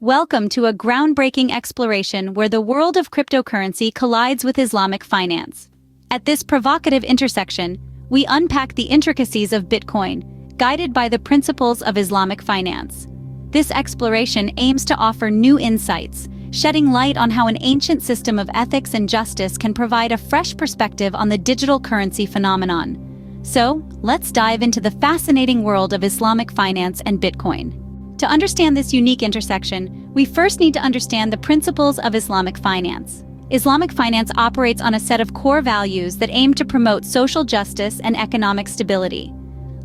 Welcome to a groundbreaking exploration where the world of cryptocurrency collides with Islamic finance. At this provocative intersection, we unpack the intricacies of Bitcoin, guided by the principles of Islamic finance. This exploration aims to offer new insights, shedding light on how an ancient system of ethics and justice can provide a fresh perspective on the digital currency phenomenon. So, let's dive into the fascinating world of Islamic finance and Bitcoin. To understand this unique intersection, we first need to understand the principles of Islamic finance. Islamic finance operates on a set of core values that aim to promote social justice and economic stability.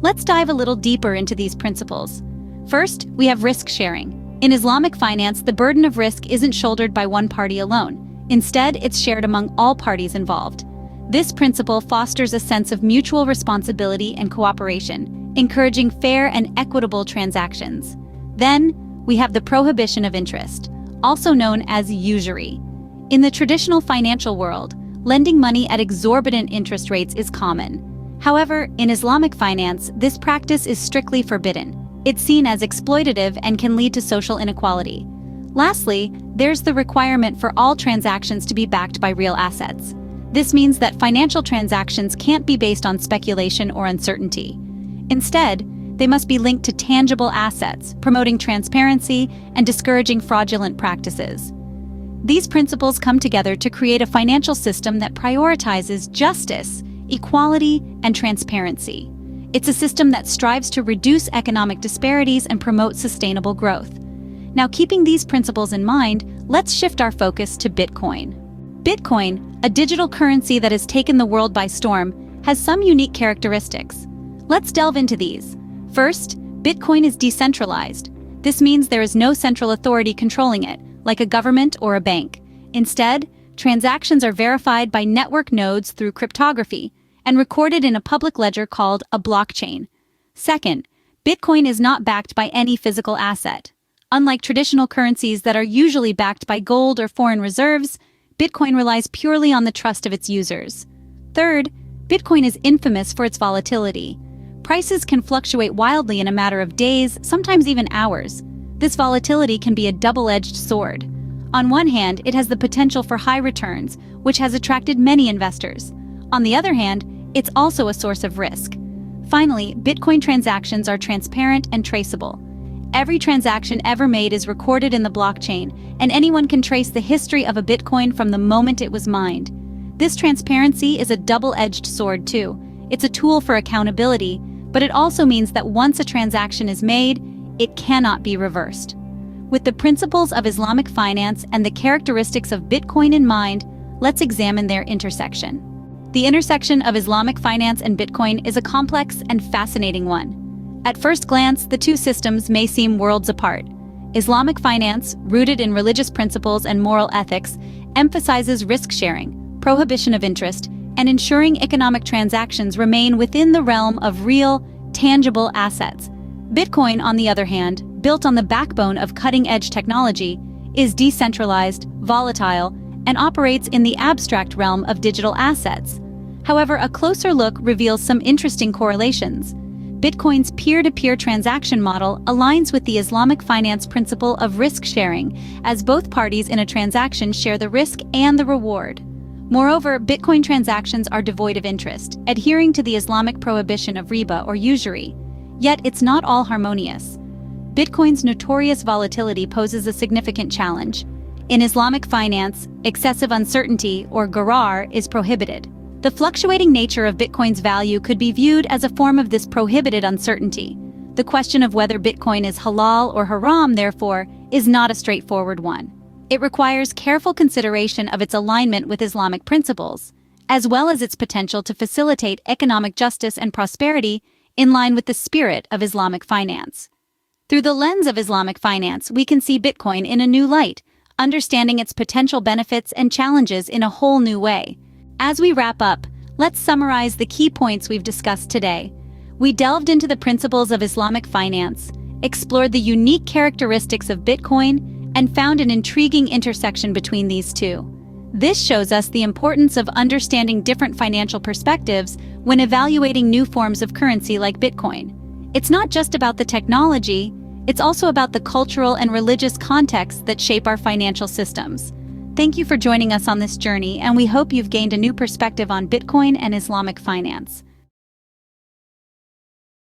Let's dive a little deeper into these principles. First, we have risk sharing. In Islamic finance, the burden of risk isn't shouldered by one party alone. Instead, it's shared among all parties involved. This principle fosters a sense of mutual responsibility and cooperation, encouraging fair and equitable transactions. Then, we have the prohibition of interest, also known as usury. In the traditional financial world, lending money at exorbitant interest rates is common. However, in Islamic finance, this practice is strictly forbidden. It's seen as exploitative and can lead to social inequality. Lastly, there's the requirement for all transactions to be backed by real assets. This means that financial transactions can't be based on speculation or uncertainty. Instead, they must be linked to tangible assets, promoting transparency and discouraging fraudulent practices. These principles come together to create a financial system that prioritizes justice, equality, and transparency. It's a system that strives to reduce economic disparities and promote sustainable growth. Now, keeping these principles in mind, let's shift our focus to Bitcoin. Bitcoin, a digital currency that has taken the world by storm, has some unique characteristics. Let's delve into these. First, Bitcoin is decentralized. This means there is no central authority controlling it, like a government or a bank. Instead, transactions are verified by network nodes through cryptography and recorded in a public ledger called a blockchain. Second, Bitcoin is not backed by any physical asset. Unlike traditional currencies that are usually backed by gold or foreign reserves, Bitcoin relies purely on the trust of its users. Third, Bitcoin is infamous for its volatility. Prices can fluctuate wildly in a matter of days, sometimes even hours. This volatility can be a double-edged sword. On one hand, it has the potential for high returns, which has attracted many investors. On the other hand, it's also a source of risk. Finally, Bitcoin transactions are transparent and traceable. Every transaction ever made is recorded in the blockchain, and anyone can trace the history of a Bitcoin from the moment it was mined. This transparency is a double-edged sword too. It's a tool for accountability, but it also means that once a transaction is made, it cannot be reversed. With the principles of Islamic finance and the characteristics of Bitcoin in mind, let's examine their intersection. The intersection of Islamic finance and Bitcoin is a complex and fascinating one. At first glance, the two systems may seem worlds apart. Islamic finance, rooted in religious principles and moral ethics, emphasizes risk sharing, prohibition of interest, and ensuring economic transactions remain within the realm of real, tangible assets. Bitcoin, on the other hand, built on the backbone of cutting-edge technology, is decentralized, volatile, and operates in the abstract realm of digital assets. However, a closer look reveals some interesting correlations. Bitcoin's peer-to-peer transaction model aligns with the Islamic finance principle of risk sharing, as both parties in a transaction share the risk and the reward. Moreover, Bitcoin transactions are devoid of interest, adhering to the Islamic prohibition of riba or usury. Yet it's not all harmonious. Bitcoin's notorious volatility poses a significant challenge. In Islamic finance, excessive uncertainty, or gharar, is prohibited. The fluctuating nature of Bitcoin's value could be viewed as a form of this prohibited uncertainty. The question of whether Bitcoin is halal or haram, therefore, is not a straightforward one. It requires careful consideration of its alignment with Islamic principles, as well as its potential to facilitate economic justice and prosperity in line with the spirit of Islamic finance. Through the lens of Islamic finance, we can see Bitcoin in a new light, understanding its potential benefits and challenges in a whole new way. As we wrap up, let's summarize the key points we've discussed today. We delved into the principles of Islamic finance, explored the unique characteristics of Bitcoin, and found an intriguing intersection between these two. This shows us the importance of understanding different financial perspectives when evaluating new forms of currency like Bitcoin. It's not just about the technology, It's also about the cultural and religious contexts that shape our financial systems. Thank you for joining us on this journey, and we hope you've gained a new perspective on Bitcoin and Islamic finance.